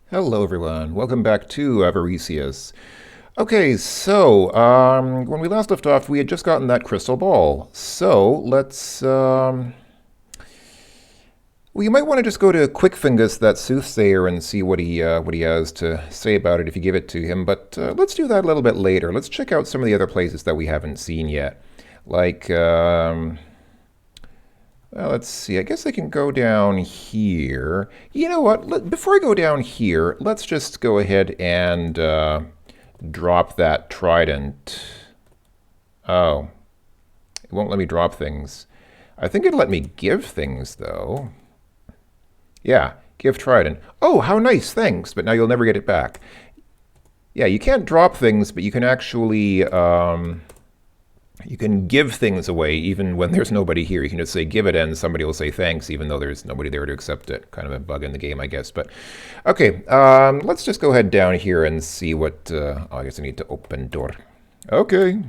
Hello, everyone. Welcome back to Avaricius. Okay, so when we last left off, we had just gotten that crystal ball. So let's. Well, you might want to just go to Quickfingus, that soothsayer, and see what he has to say about it if you give it to him. But let's do that a little bit later. Let's check out some of the other places that we haven't seen yet, like. Well, let's see. I guess I can go down here. You know what? Before I go down here, let's just go ahead and drop that trident. Oh, it won't let me drop things. I think it'll let me give things, though. Yeah, give trident. Oh, how nice, thanks. But now you'll never get it back. Yeah, you can't drop things, but you can actually... you can give things away even when there's nobody here. You can just say give it and somebody will say thanks even though there's nobody there to accept it. Kind of a bug in the game, I guess. But okay, let's just go ahead down here and see what... oh, I guess I need to open door. Okay.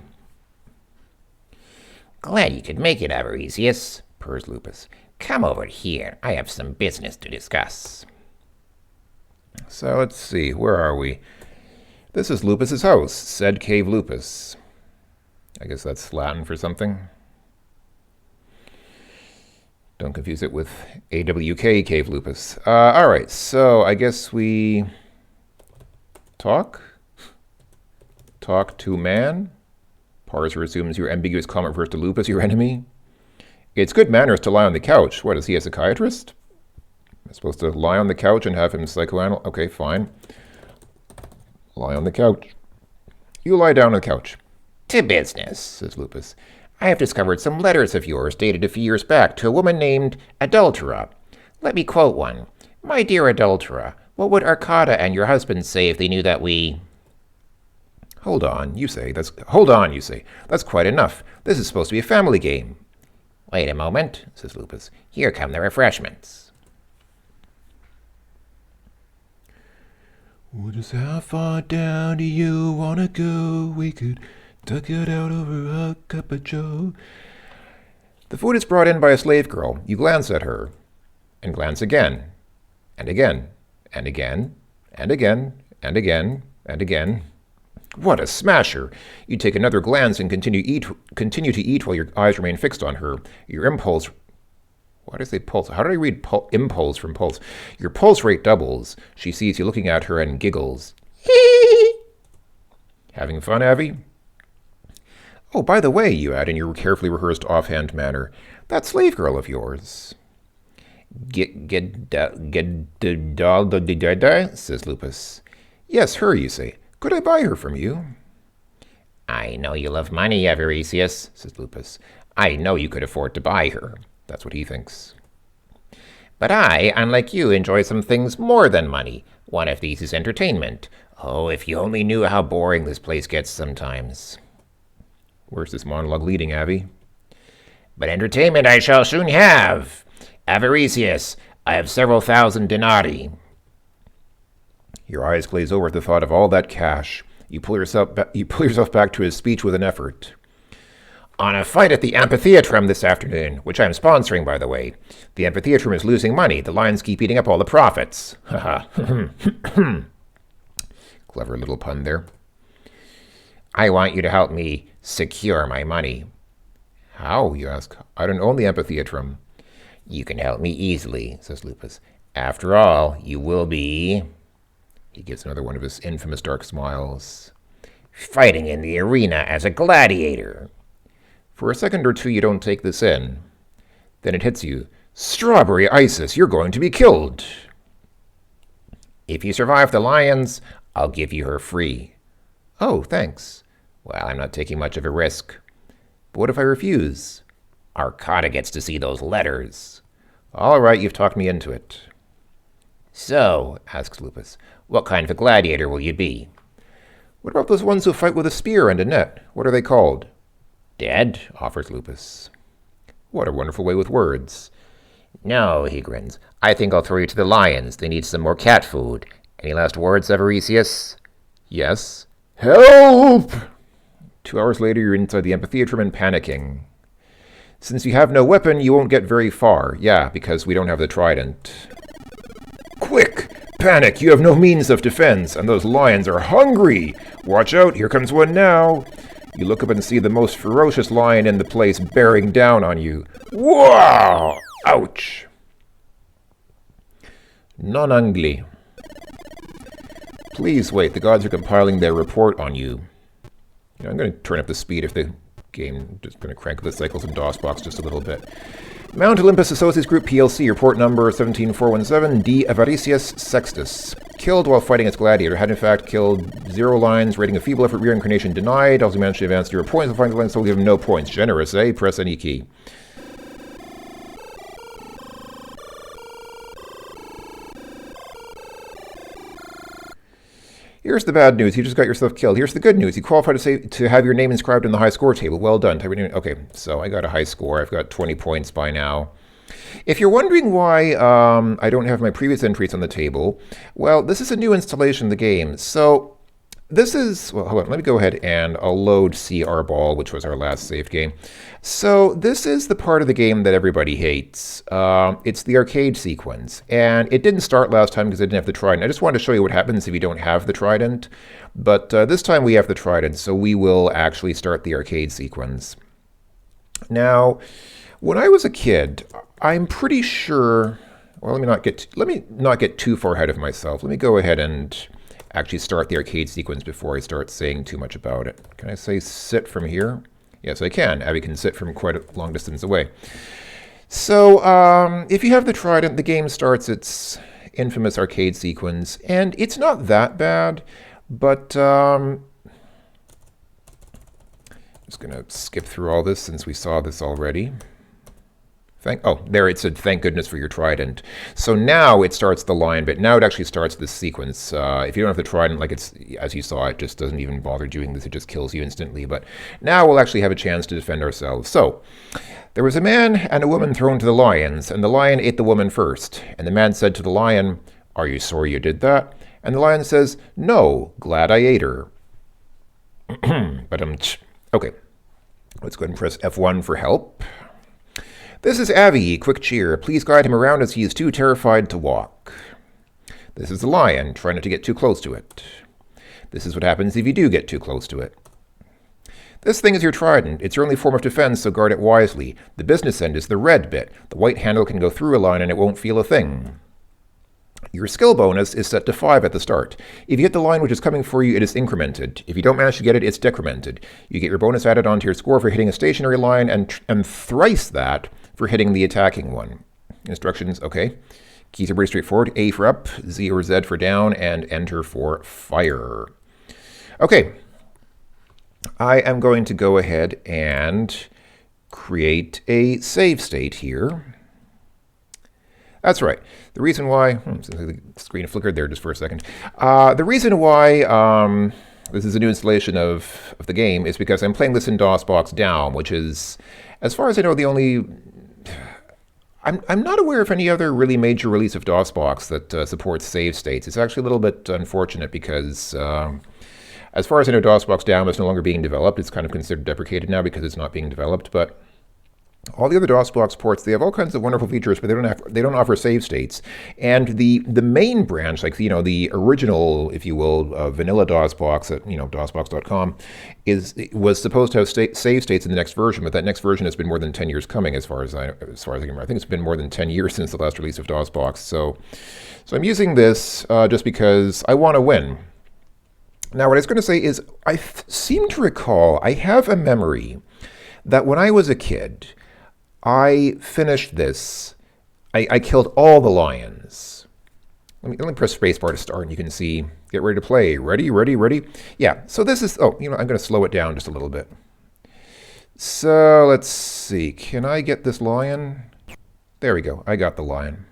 Glad you could make it, Avaricius, purrs Lupus. Come over here. I have some business to discuss. So let's see. Where are we? This is Lupus's house, said Cave Lupus. I guess that's Latin for something. Don't confuse it with AWK Cave Lupus. All right, so I guess we talk. Talk to man. Parser assumes your ambiguous comment refers to Lupus, your enemy. It's good manners to lie on the couch. What, is he a psychiatrist? Am I supposed to lie on the couch and have him psychoanalyze? Okay, fine. Lie on the couch. You lie down on the couch. To business, says Lupus. I have discovered some letters of yours dated a few years back to a woman named Adultera. Let me quote one. My dear Adultera, what would Arcada and your husband say if they knew that we... Hold on, you say. That's quite enough. This is supposed to be a family game. Wait a moment, says Lupus. Here come the refreshments. Well, just how far down do you want to go? We could tuck it out over a cup of joe. The food is brought in by a slave girl. You glance at her, and glance again, and again, and again, and again, and again, and again. What a smasher! You take another glance and continue to eat while your eyes remain fixed on her. Your impulse... Why did I say pulse? How did I read impulse from pulse? Your pulse rate doubles. She sees you looking at her and giggles. Having fun, Abby? Oh, by the way, you add in your carefully rehearsed offhand manner, that slave girl of yours. Says Lupus. Yes, her, you say. Could I buy her from you? I know you love money, Avaricius, says Lupus. I know you could afford to buy her. That's what he thinks. But I, unlike you, enjoy some things more than money. One of these is entertainment. Oh, if you only knew how boring this place gets sometimes. Where's this monologue leading, Abby? But entertainment I shall soon have. Avaricius, I have several thousand denarii. Your eyes glaze over at the thought of all that cash. You pull yourself back to his speech with an effort. On a fight at the amphitheatrum this afternoon, which I am sponsoring, by the way. The amphitheatrum is losing money. The lions keep eating up all the profits. Haha. Clever little pun there. I want you to help me secure my money. How, you ask? I don't own the amphitheatrum. You can help me easily, says Lupus. After all, you will be... He gives another one of his infamous dark smiles. Fighting in the arena as a gladiator. For a second or two, you don't take this in. Then it hits you. Strawberry Isis, you're going to be killed. If you survive the lions, I'll give you her free. Oh, thanks. Well, I'm not taking much of a risk. But what if I refuse? Arcada gets to see those letters. All right, you've talked me into it. So, asks Lupus, what kind of a gladiator will you be? What about those ones who fight with a spear and a net? What are they called? Dead, offers Lupus. What a wonderful way with words. No, he grins. I think I'll throw you to the lions. They need some more cat food. Any last words, Avaricius? Yes. Help! 2 hours later, you're inside the amphitheatrum and panicking. Since you have no weapon, you won't get very far. Yeah, because we don't have the trident. Quick! Panic! You have no means of defense, and those lions are hungry! Watch out, here comes one now! You look up and see the most ferocious lion in the place bearing down on you. Wow! Ouch! Non angli. Please wait, the gods are compiling their report on you. I'm going to turn up the speed of the game. Just going to crank up the cycles in DOSBox just a little bit. Mount Olympus Associates Group PLC, report number 17417, D. Avaricius Sextus. Killed while fighting its gladiator. Had in fact killed 0 lions, rating a feeble effort reincarnation denied. Also managed to advance 0 points and find the lions, so we'll give him no points. Generous, eh? Press any key. Here's the bad news. You just got yourself killed. Here's the good news. You qualify to have your name inscribed in the high score table. Well done. Okay, so I got a high score. I've got 20 points by now. If you're wondering why I don't have my previous entries on the table, well, this is a new installation of the game. So this is, well, hold on. Let me go ahead and I'll load CR Ball, which was our last saved game. So this is the part of the game that everybody hates. It's the arcade sequence. And it didn't start last time because I didn't have the trident. I just wanted to show you what happens if you don't have the trident. But this time we have the trident, so we will actually start the arcade sequence. Now, when I was a kid, I'm pretty sure, well, let me not get too far ahead of myself. Let me go ahead and actually start the arcade sequence before I start saying too much about it. Can I say sit from here? Yes, I can. Abby can sit from quite a long distance away. So if you have the trident, the game starts its infamous arcade sequence, and it's not that bad, but I'm just going to skip through all this since we saw this already. Oh, there it said, thank goodness for your trident. So now it starts the line bit. Now it actually starts this sequence. If you don't have the trident, like it's, as you saw, it just doesn't even bother doing this. It just kills you instantly. But now we'll actually have a chance to defend ourselves. So there was a man and a woman thrown to the lions, and the lion ate the woman first. And the man said to the lion, "Are you sorry you did that?" And the lion says, "No, glad I ate her." But okay, let's go ahead and press F1 for help. This is Avi, quick cheer. Please guide him around as he is too terrified to walk. This is the lion, try not to get too close to it. This is what happens if you do get too close to it. This thing is your trident. It's your only form of defense, so guard it wisely. The business end is the red bit. The white handle can go through a line and it won't feel a thing. Your skill bonus is set to 5 at the start. If you hit the line which is coming for you, it is incremented. If you don't manage to get it, it's decremented. You get your bonus added onto your score for hitting a stationary line and thrice that for hitting the attacking one. Instructions, okay. Keys are pretty straightforward. A for up, Z or Z for down, and enter for fire. Okay. I am going to go ahead and create a save state here. That's right. The reason why, the screen flickered there just for a second. The reason why this is a new installation of the game is because I'm playing this in DOSBox down, which is, as far as I know, the only... I'm not aware of any other really major release of DOSBox that supports save states. It's actually a little bit unfortunate because, as far as I know, DOSBox down is no longer being developed. It's kind of considered deprecated now because it's not being developed, but all the other DOSBox ports, they have all kinds of wonderful features, but they don't offer save states. And the main branch, like the original, if you will, vanilla DOSBox at DOSBox.com, was supposed to have save states in the next version, but that next version has been more than 10 years coming, as far as I can remember. I think it's been more than 10 years since the last release of DOSBox. So I'm using this just because I want to win. Now, what I was going to say is, I seem to recall, I have a memory that when I was a kid, I finished this. I killed all the lions. Let me press spacebar to start, and you can see. Get ready to play. Ready, ready, ready. Yeah. So this is. Oh, I'm going to slow it down just a little bit. So let's see. Can I get this lion? There we go. I got the lion.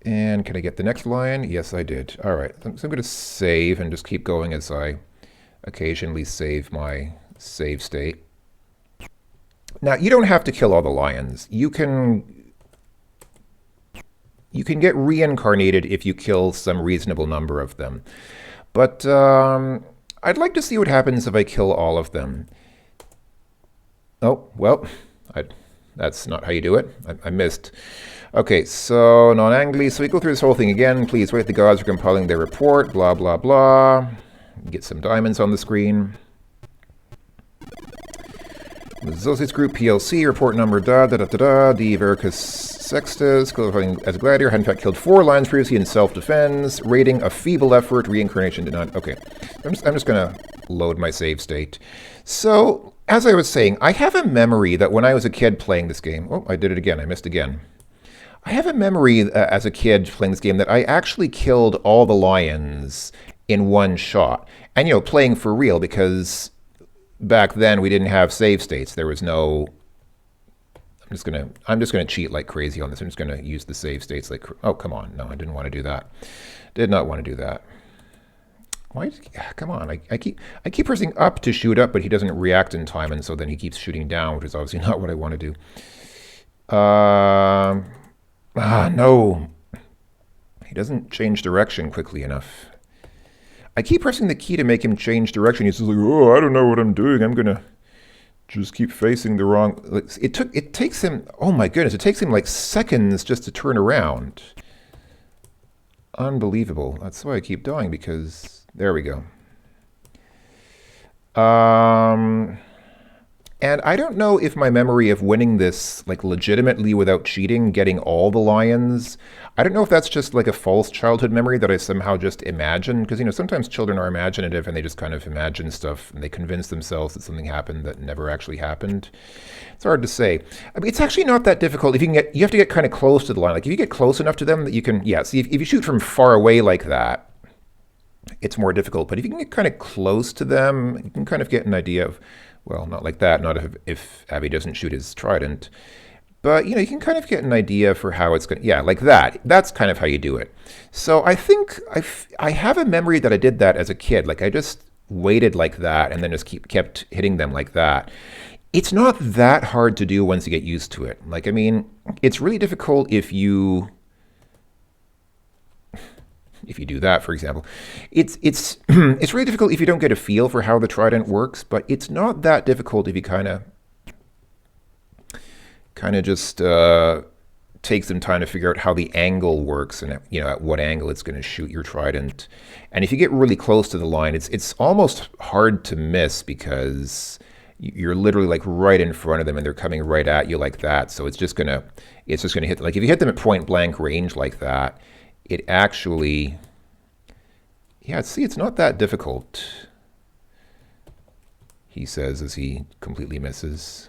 And can I get the next lion? Yes, I did. All right. So I'm going to save and just keep going as I occasionally save my save state. Now, you don't have to kill all the lions. You can get reincarnated if you kill some reasonable number of them. But I'd like to see what happens if I kill all of them. Oh, well, That's not how you do it. I missed. Okay, so non-angly. So we go through this whole thing again. Please wait. The gods are compiling their report. Blah, blah, blah. Get some diamonds on the screen. The Avaricius Group PLC, report number Denarius Avaricius Sextus, qualifying as a gladiator, had in fact killed 4 lions previously in self-defense, rating a feeble effort, reincarnation did not. Okay, I'm just going to load my save state. So, as I was saying, I have a memory that when I was a kid playing this game, oh, I did it again, I missed again. I have a memory as a kid playing this game that I actually killed all the lions in one shot. And, you know, playing for real, because back then we didn't have save states. There was no... I'm just gonna cheat like crazy on this. I'm just gonna use the save states like... Oh, come on. No, I didn't want to do that. Did not want to do that. Why? Come on. I keep pressing up to shoot up, but he doesn't react in time, and so then he keeps shooting down, which is obviously not what I want to do. No. He doesn't change direction quickly enough. I keep pressing the key to make him change direction. He's just like, oh, I don't know what I'm doing. I'm gonna just keep facing the wrong... It takes him... Oh my goodness, it takes him like seconds just to turn around. Unbelievable. That's why I keep dying, because... There we go. And I don't know if my memory of winning this, like, legitimately without cheating, getting all the lions, I don't know if that's just like a false childhood memory that I somehow just imagined, because, you know, sometimes children are imaginative and they just kind of imagine stuff and they convince themselves that something happened that never actually happened. It's hard to say. I mean, it's actually not that difficult. If you have to get kind of close to the line. Like, if you get close enough to them that you can, yeah, see, if you shoot from far away like that, it's more difficult. But if you can get kind of close to them, you can kind of get an idea of, well, not like that, not if Abby doesn't shoot his trident. But, you know, you can kind of get an idea for how it's going to, yeah, like that. That's kind of how you do it. So I think I have a memory that I did that as a kid. Like, I just waited like that and then just kept hitting them like that. It's not that hard to do once you get used to it. Like, I mean, it's really difficult if you do that, for example. It's it's really difficult if you don't get a feel for how the trident works, but it's not that difficult if you kind of just take some time to figure out how the angle works and, you know, at what angle it's going to shoot your trident. And if you get really close to the line, it's almost hard to miss because you're literally like right in front of them and they're coming right at you like that. So it's just gonna hit. Like, if you hit them at point blank range like that, it actually, yeah, see, it's not that difficult, he says as he completely misses.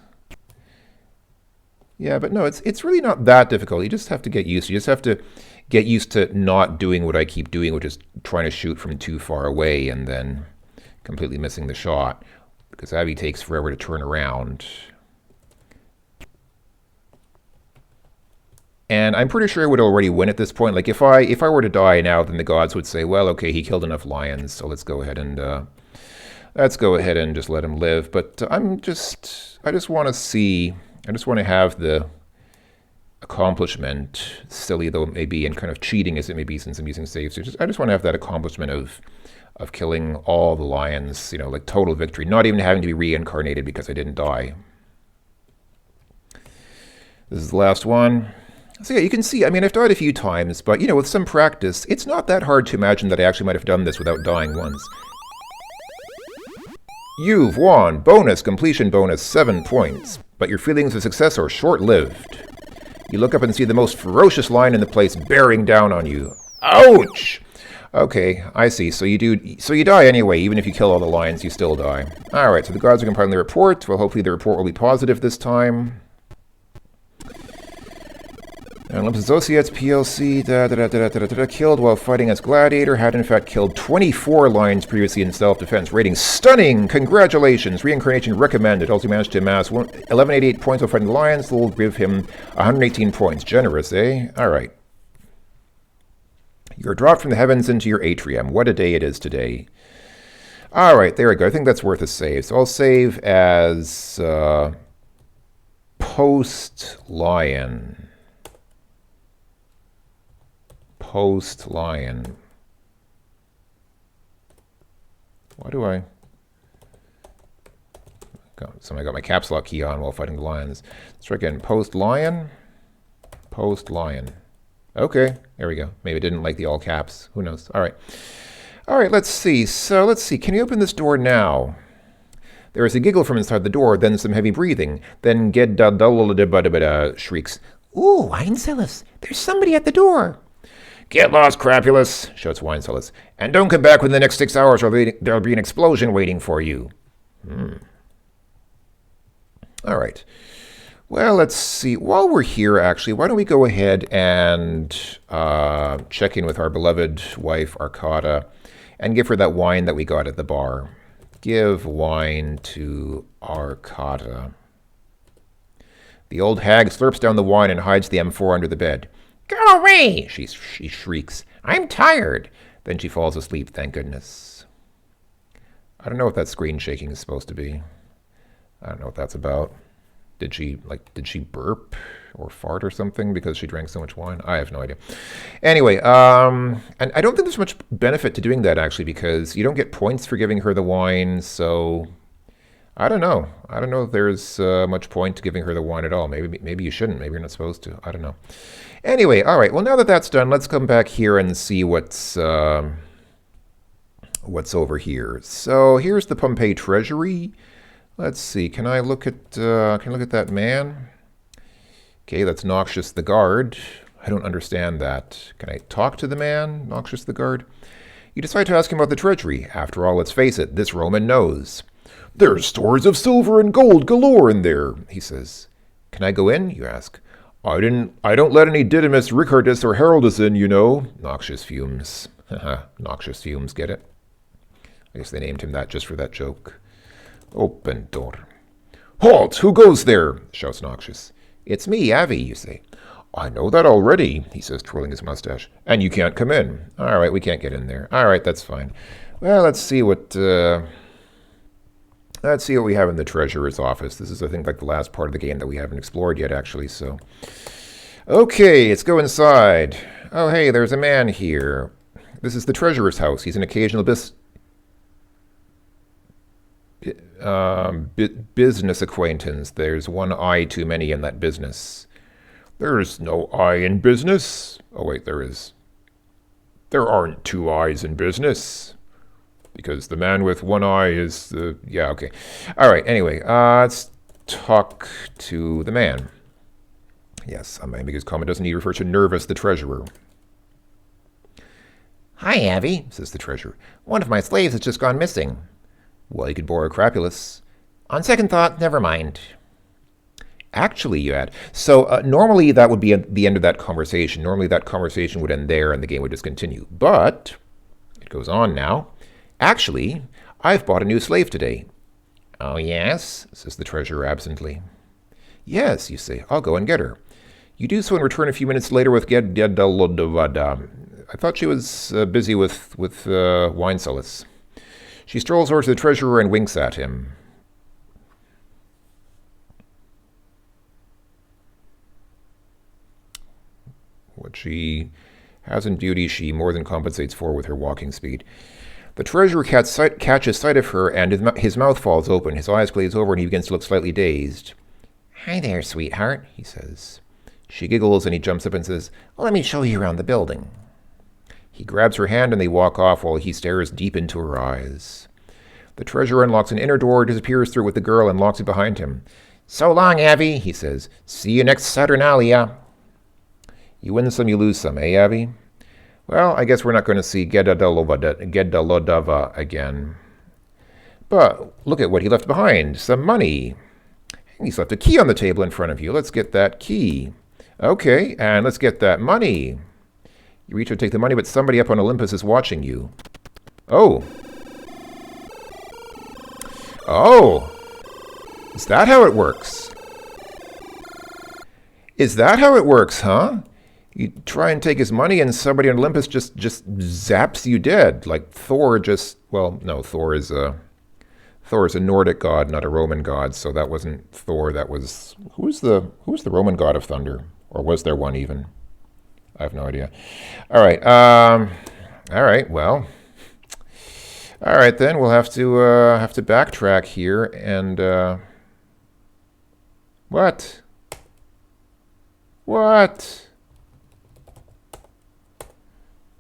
Yeah, but no, it's really not that difficult. You just have to get used. You just have to get used to not doing what I keep doing, which is trying to shoot from too far away and then completely missing the shot, because Abby takes forever to turn around. And I'm pretty sure I would already win at this point. Like, if I were to die now, then the gods would say, well, okay, he killed enough lions, so let's go ahead and just let him live. But I just want to see, I just want to have the accomplishment, silly though it may be, and kind of cheating as it may be since I'm using saves. I just want to have that accomplishment of killing all the lions, you know, like total victory, not even having to be reincarnated because I didn't die. This is the last one. So yeah, you can see, I mean, I've died a few times, but, you know, with some practice, it's not that hard to imagine that I actually might have done this without dying once. You've won! Bonus, completion bonus, 7 points. But your feelings of success are short-lived. You look up and see the most ferocious lion in the place bearing down on you. Ouch! Okay, I see. So you die anyway. Even if you kill all the lions, you still die. Alright, so the gods are compiling the report. Well, hopefully the report will be positive this time. And Olympus Associates PLC killed while fighting as gladiator, had in fact killed 24 lions previously in self-defense. Rating stunning! Congratulations! Reincarnation recommended. Also managed to amass 1188 points while fighting the lions. They'll give him 118 points. Generous, eh? Alright. You're dropped from the heavens into your atrium. What a day it is today. Alright, there we go. I think that's worth a save. So I'll save as post-lion. Post-lion. Why do I... Somehow I got my caps lock key on while fighting the lions. Let's try again. Post lion. Post lion. Okay, there we go. Maybe it didn't like the all caps. Who knows? All right. All right, let's see. So let's see. Can you open this door now? There is a giggle from inside the door, then some heavy breathing. Then Gedda shrieks. Ooh, Weincelis, there's somebody at the door. Get lost, Crapulus, shouts Weincelis. And don't come back within the next 6 hours or there'll be an explosion waiting for you. All right. Well, let's see. While we're here, actually, why don't we go ahead and check in with our beloved wife, Arcata, and give her that wine that we got at the bar. Give wine to Arcata. The old hag slurps down the wine and hides the M4 under the bed. Go away, she shrieks. I'm tired. Then she falls asleep, thank goodness. I don't know what that screen shaking is supposed to be. I don't know what that's about. Did she burp or fart or something because she drank so much wine? I have no idea. Anyway, and I don't think there's much benefit to doing that, actually, because you don't get points for giving her the wine, so I don't know. I don't know if there's much point to giving her the wine at all. Maybe you shouldn't. Maybe you're not supposed to. I don't know. Anyway, all right. Well, now that that's done, let's come back here and see what's over here. So here's the Pompeii treasury. Let's see. Can I look at that man? Okay, that's Noxious the guard. I don't understand that. Can I talk to the man, Noxious the guard? You decide to ask him about the treasury. After all, let's face it, this Roman knows. There's stores of silver and gold galore in there, he says. Can I go in? You ask. I don't let any Didymus, Ricardus, or Heraldus in, you know. Noxious fumes. Noxious fumes, get it? I guess they named him that just for that joke. Open door. Halt! Who goes there? Shouts Noxious. It's me, Avi, you say. I know that already, he says, twirling his mustache. And you can't come in. All right, we can't get in there. All right, that's fine. Well, let's see what we have in the treasurer's office. This is, I think, like the last part of the game that we haven't explored yet, actually, so. Okay, let's go inside. Oh, hey, there's a man here. This is the treasurer's house. He's an occasional business acquaintance. There's one I too many in that business. There's no I in business. Oh, wait, there is. There aren't two I's in business. Because the man with one eye is the... Yeah, okay. All right, anyway, let's talk to the man. Yes, because comment doesn't need to refer to Nervous, the treasurer. Hi, Avi, says the treasurer. One of my slaves has just gone missing. Well, you could borrow Crapulus. On second thought, never mind. Actually, you add. So normally that would be at the end of that conversation. Normally that conversation would end there and the game would just continue. But it goes on now. Actually, I've bought a new slave today. Oh, yes? Says the treasurer absently. Yes, you say. I'll go and get her. You do so and return a few minutes later with Gedda. I thought she was busy with Weincelis. She strolls over to the treasurer and winks at him. What she has in beauty, she more than compensates for with her walking speed. The treasurer catches sight of her, and his mouth falls open. His eyes glaze over, and he begins to look slightly dazed. Hi there, sweetheart, he says. She giggles, and he jumps up and says, Let me show you around the building. He grabs her hand, and they walk off while he stares deep into her eyes. The treasurer unlocks an inner door, disappears through it with the girl, and locks it behind him. So long, Avi, he says. See you next Saturnalia. You win some, you lose some, eh, Abby? Well, I guess we're not going to see Gedda Lodava again. But look at what he left behind. Some money. He's left a key on the table in front of you. Let's get that key. Okay, and let's get that money. You reach to take the money, but somebody up on Olympus is watching you. Oh. Oh. Is that how it works? Is that how it works, huh? You try and take his money and somebody on Olympus just zaps you dead. Like Thor just... Well, no, Thor is a Nordic god, not a Roman god, so that wasn't Thor, that was... Who was the Roman god of thunder? Or was there one even? I have no idea. All right, well... All right, then we'll have to backtrack here and what? What?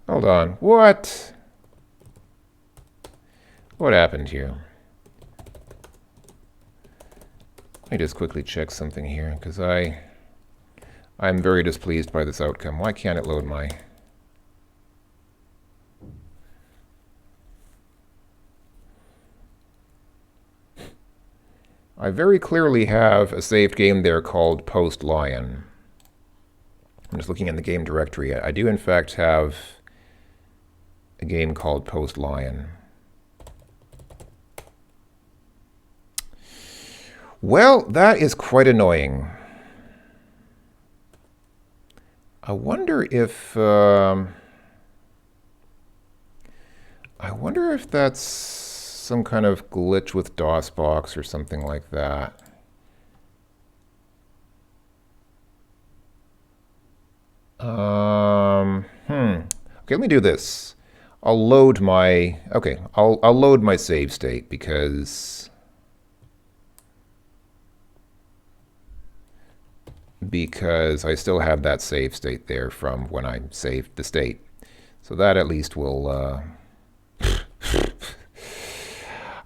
Hold on. What? What happened here? Let me just quickly check something here, because I'm very displeased by this outcome. Why can't it load my... I very clearly have a saved game there called Post Lion. I'm just looking in the game directory. I do in fact have a game called Post Lion. Well, that is quite annoying. I wonder if that's some kind of glitch with DOSBox or something like that. Okay, let me do this. I'll load my load my save state because I still have that save state there from when I saved the state. So that at least will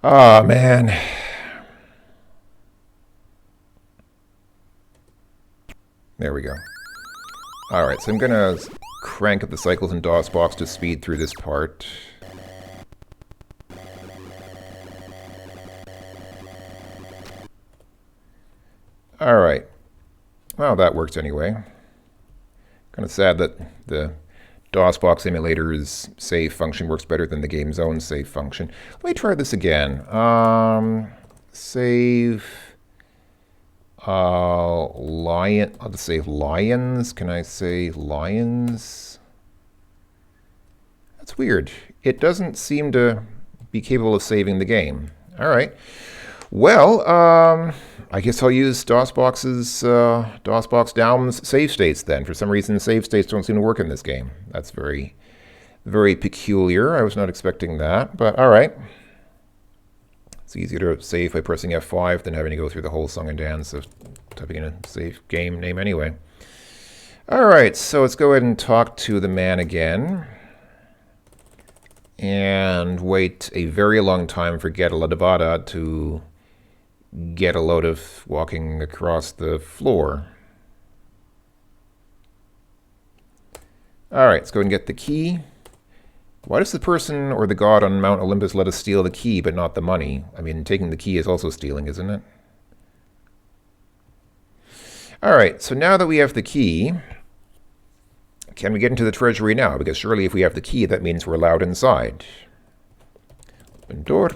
oh, man. There we go. All right, so I'm going to crank up the cycles in DOSBox to speed through this part. All right. Well, that works anyway. Kind of sad that the DOSBox emulator's save function works better than the game's own save function. Let me try this again. Save lion. I'll just save lions. Can I say lions? That's weird. It doesn't seem to be capable of saving the game. All right. Well, I guess I'll use DOSBox Down's save states then. For some reason, save states don't seem to work in this game. That's very, very peculiar. I was not expecting that, but all right. It's easier to save by pressing F5 than having to go through the whole song and dance of typing in a save game name anyway. All right, so let's go ahead and talk to the man again. And wait a very long time for Getaladavada to get a load of walking across the floor. All right, let's go and get the key. Why does the person or the god on Mount Olympus let us steal the key but not the money? I mean, taking the key is also stealing, isn't it? All right, so now that we have the key, can we get into the treasury now? Because surely if we have the key, that means we're allowed inside. Open door.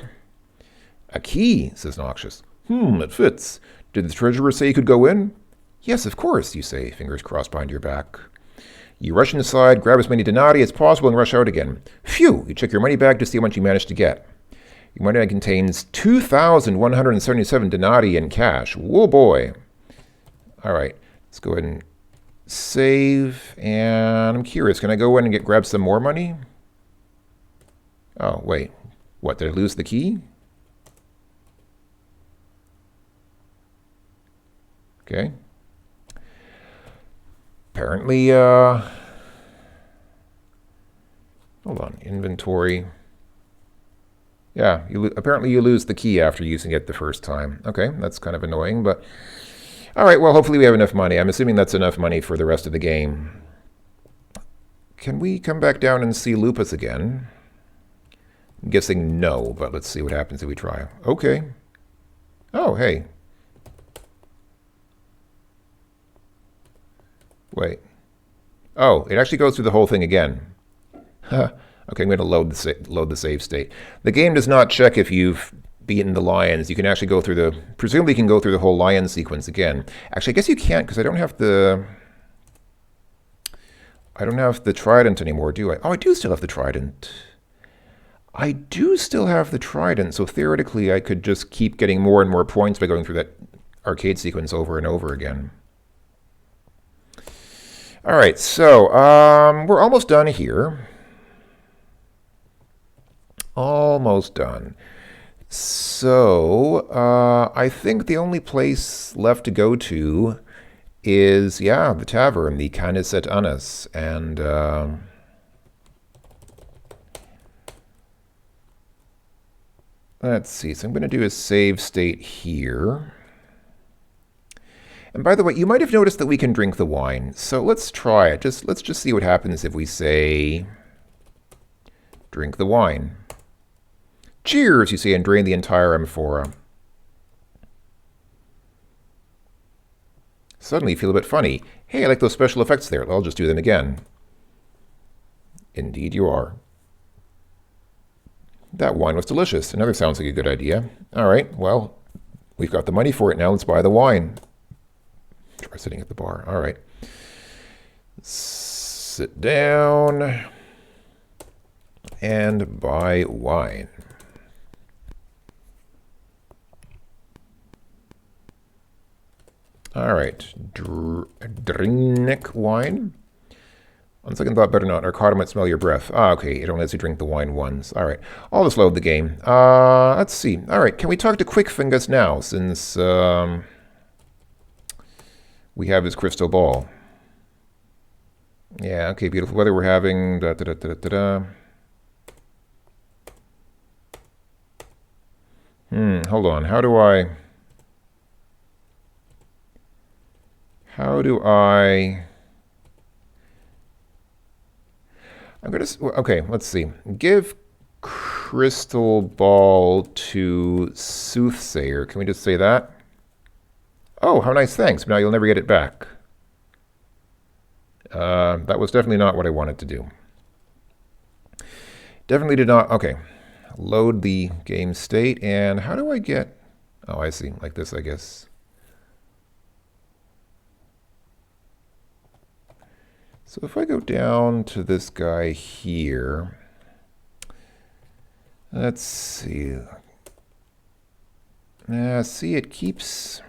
A key, says Noxious. It fits. Did the treasurer say you could go in? Yes, of course, you say, fingers crossed behind your back. You rush inside, grab as many denarii as possible, and rush out again. Phew! You check your money bag to see how much you managed to get. Your money bag contains 2,177 denarii in cash. Whoa, boy. All right, let's go ahead and save. And I'm curious, can I go in and grab some more money? Oh, wait. What, did I lose the key? Okay. Apparently, hold on, inventory. Yeah, apparently you lose the key after using it the first time. Okay, that's kind of annoying, but... All right, well, hopefully we have enough money. I'm assuming that's enough money for the rest of the game. Can we come back down and see Lupus again? I'm guessing no, but let's see what happens if we try. Okay. Oh, hey. Wait. Oh, it actually goes through the whole thing again. Huh. Okay, I'm going to load the save state. The game does not check if you've beaten the lions. You can actually go through the... Presumably you can go through the whole lion sequence again. Actually, I guess you can't because I don't have the... I don't have the trident anymore, do I? Oh, I do still have the trident. I do still have the trident, so theoretically I could just keep getting more and more points by going through that arcade sequence over and over again. All right, so we're almost done here. Almost done. So, I think the only place left to go to is, yeah, the tavern, the Canis et Annis. And, let's see. So I'm going to do a save state here. And by the way, you might have noticed that we can drink the wine. So let's try it. Let's just see what happens if we say, drink the wine. Cheers, you see, and drain the entire amphora. Suddenly you feel a bit funny. Hey, I like those special effects there. I'll just do them again. Indeed you are. That wine was delicious. Another sounds like a good idea. All right, well, we've got the money for it now. Let's buy the wine. Try sitting at the bar. All right. Sit down and buy wine. All right. Drink wine. On second thought, better not. Arcada might smell your breath. Ah, okay. It only lets you drink the wine once. All right. I'll just load the game. Let's see. All right. Can we talk to Quickfingers now, since we have his crystal ball? Yeah, okay. Beautiful weather we're having. Da, da, da, da, da, da. Hold on. How do I... I'm going to... Okay, let's see. Give crystal ball to Soothsayer. Can we just say that? Oh, how nice, thanks. Now you'll never get it back. That was definitely not what I wanted to do. Definitely did not... Okay. Load the game state, and how do I get... Oh, I see. Like this, I guess. So if I go down to this guy here, let's see. See, it keeps...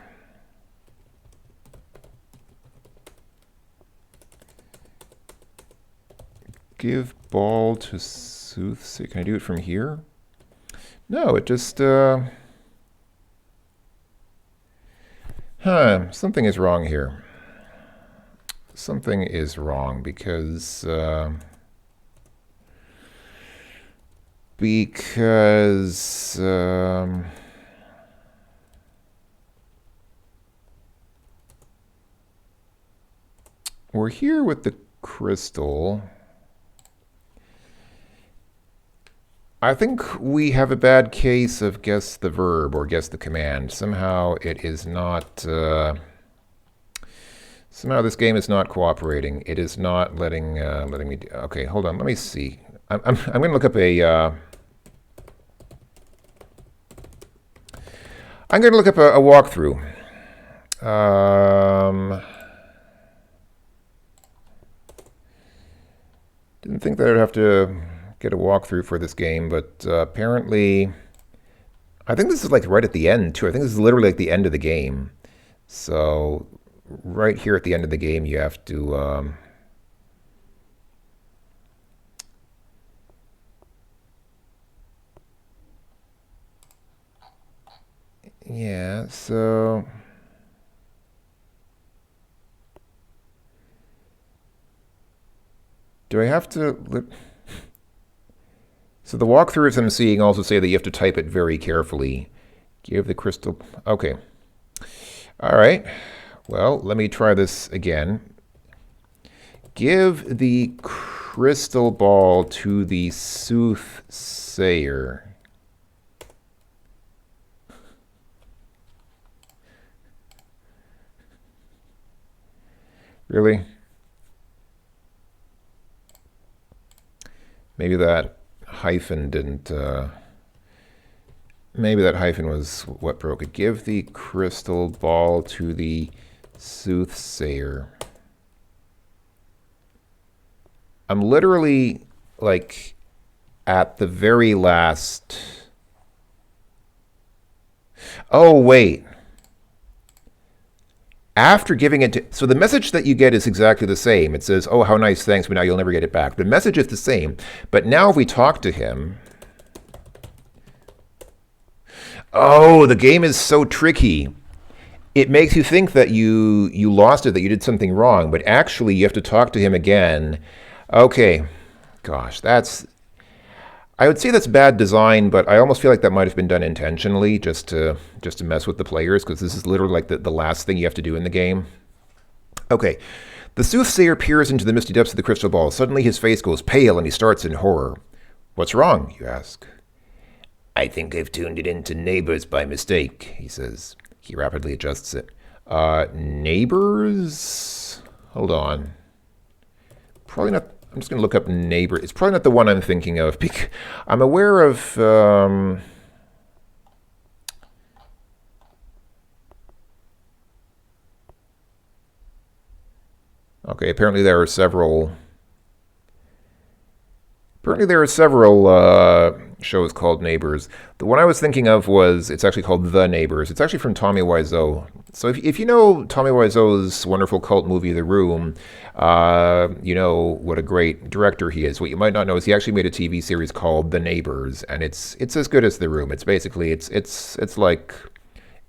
Give ball to Soothsayer. Can I do it from here? No, it just... something is wrong here. Something is wrong because we're here with the crystal. I think we have a bad case of guess the verb or guess the command. Somehow it is not... Somehow this game is not cooperating. It is not letting me do... Okay, hold on. Let me see. I'm going to look up a... I'm going to look up a walkthrough. Didn't think that I'd have to get a walkthrough for this game, but apparently... I think this is like right at the end, too. I think this is literally like the end of the game. So... Right here at the end of the game, you have to yeah, so do I have to so the walkthroughs I'm seeing also say that you have to type it very carefully. Give the crystal... Okay. All right. Well, let me try this again. Give the crystal ball to the Soothsayer. Really? Maybe that hyphen didn't... maybe that hyphen was what broke it. Give the crystal ball to the Soothsayer. I'm literally, like, at the very last... Oh, wait. After giving it to... So the message that you get is exactly the same. It says, oh, how nice, thanks, but now you'll never get it back. The message is the same. But now if we talk to him... Oh, the game is so tricky. It makes you think that you lost it, that you did something wrong, but actually you have to talk to him again. Okay, gosh, that's I would say that's bad design, but I almost feel like that might have been done intentionally just to mess with the players because this is literally like the last thing you have to do in the game. Okay. The soothsayer peers into the misty depths of the crystal ball. Suddenly his face goes pale and he starts in horror. What's wrong? You ask. I think I've tuned it into neighbors by mistake, he says. He rapidly adjusts it. Neighbors? Hold on. Probably not. I'm just going to look up neighbor. It's probably not the one I'm thinking of. Because I'm aware of. Okay, apparently there are several. Apparently there are several shows called Neighbors. The one I was thinking of was, it's actually called The Neighbors. It's actually from Tommy Wiseau. So if you know Tommy Wiseau's wonderful cult movie, The Room, you know what a great director he is. What you might not know is he actually made a TV series called The Neighbors, and it's as good as The Room. It's basically, it's like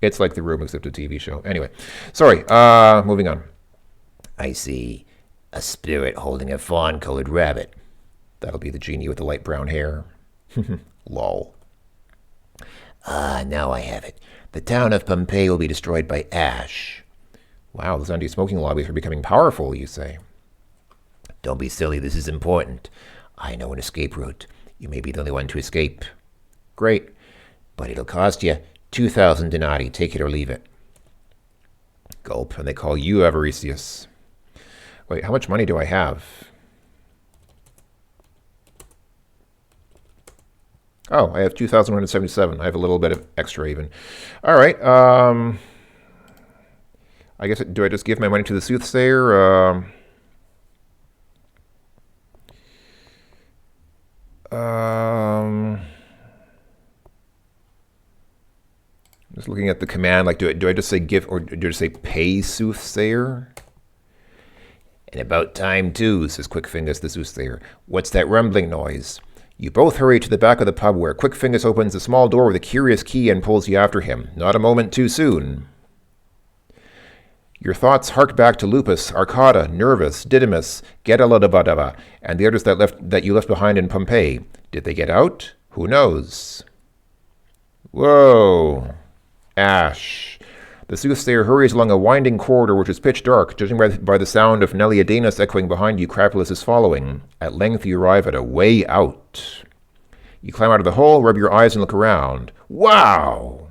The Room except a TV show. Anyway, sorry, moving on. I see a spirit holding a fawn-colored rabbit. That'll be the genie with the light brown hair. Lol. Ah, now I have it. The town of Pompeii will be destroyed by ash. Wow, those anti-smoking lobbies are becoming powerful, you say. Don't be silly, this is important. I know an escape route. You may be the only one to escape. Great, but it'll cost you 2,000 denarii. Take it or leave it. Gulp, and they call you Avaricius. Wait, how much money do I have? Oh, I have 2,177. I have a little bit of extra even. All right. I guess, do I just give my money to the soothsayer? Just looking at the command, like, do I just say give, or do I just say pay soothsayer? And about time, too, says Quickfingers the soothsayer. What's that rumbling noise? You both hurry to the back of the pub where Quickfingers opens a small door with a curious key and pulls you after him. Not a moment too soon. Your thoughts hark back to Lupus, Arcada, Nervus, Didymus, Gedalodabadaba, and the others that you left behind in Pompeii. Did they get out? Who knows? Whoa. Ash. The soothsayer hurries along a winding corridor which is pitch dark, judging by the sound of Nelliadanus echoing behind you. Crapolis is following. At length you arrive at a way out. You climb out of the hole, rub your eyes, and look around. Wow!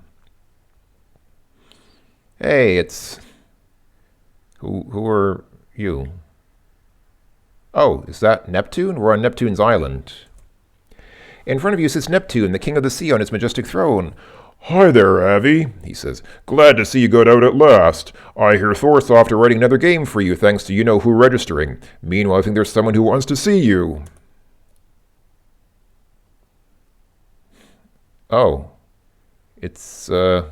Hey, it's... Who are you? Oh, is that Neptune? We're on Neptune's island. In front of you sits Neptune, the king of the sea, on his majestic throne. Hi there, Avi, he says. Glad to see you got out at last. I hear Thorsoft are writing another game for you thanks to you-know-who registering. Meanwhile, I think there's someone who wants to see you. Oh. It's, a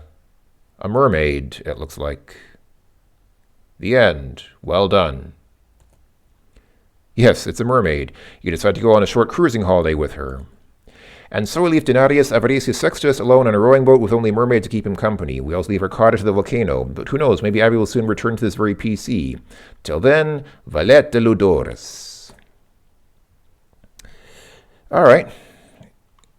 mermaid, it looks like. The end. Well done. Yes, it's a mermaid. You decide to go on a short cruising holiday with her. And so we leave Denarius Avaricius Sextus alone on a rowing boat with only a mermaid to keep him company. We also leave Arcada to the volcano, but who knows, maybe Abby will soon return to this very PC. Till then, Valete Ludoris. All right.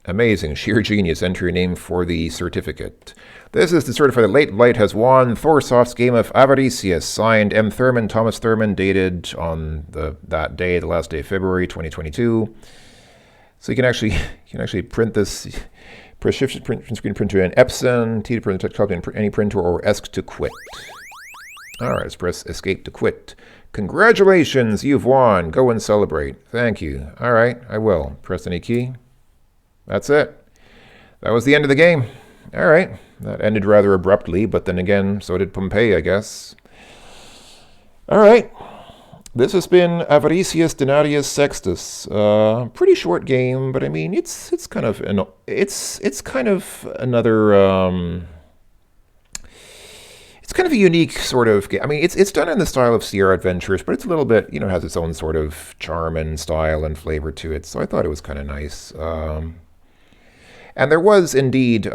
Amazing. Sheer genius. Enter your name for the certificate. This is to certify that Late Light has won Thorsoft's game of Avaricius, signed M. Thurman, Thomas Thurman, dated on that day, the last day of February 2022. So you can actually print this, press shift print screen printer in Epson, T to print the copy in any printer, or ESC to quit. All right, let's press escape to quit. Congratulations, you've won. Go and celebrate. Thank you. All right, I will. Press any key. That's it. That was the end of the game. All right, that ended rather abruptly, but then again, so did Pompeii, I guess. All right. This has been Avaricius Denarius Sextus. Pretty short game, but I mean it's kind of another it's kind of a unique sort of game. I mean it's done in the style of Sierra Adventures, but it's a little bit, you know, has its own sort of charm and style and flavor to it. So I thought it was kind of nice. And there was indeed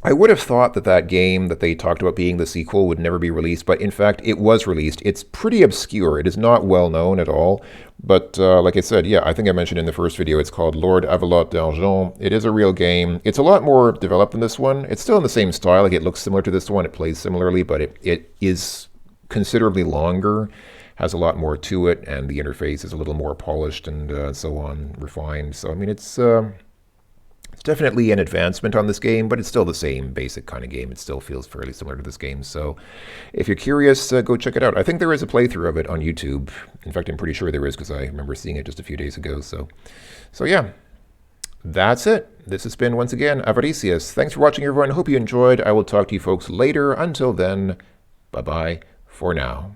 I would have thought that that game that they talked about being the sequel would never be released, but in fact, it was released. It's pretty obscure. It is not well known at all. But like I said, yeah, I think I mentioned in the first video, it's called Lord Avalot d'Argent. It is a real game. It's a lot more developed than this one. It's still in the same style. Like, it looks similar to this one. It plays similarly, but it is considerably longer, has a lot more to it, and the interface is a little more polished and so on, refined. So, I mean, it's definitely an advancement on this game, but it's still the same basic kind of game. It still feels fairly similar to this game. So if you're curious, go check it out. I think there is a playthrough of it on YouTube. In fact, I'm pretty sure there is because I remember seeing it just a few days ago. So yeah, that's it. This has been, once again, Avaricius. Thanks for watching, everyone. Hope you enjoyed. I will talk to you folks later. Until then, bye-bye for now.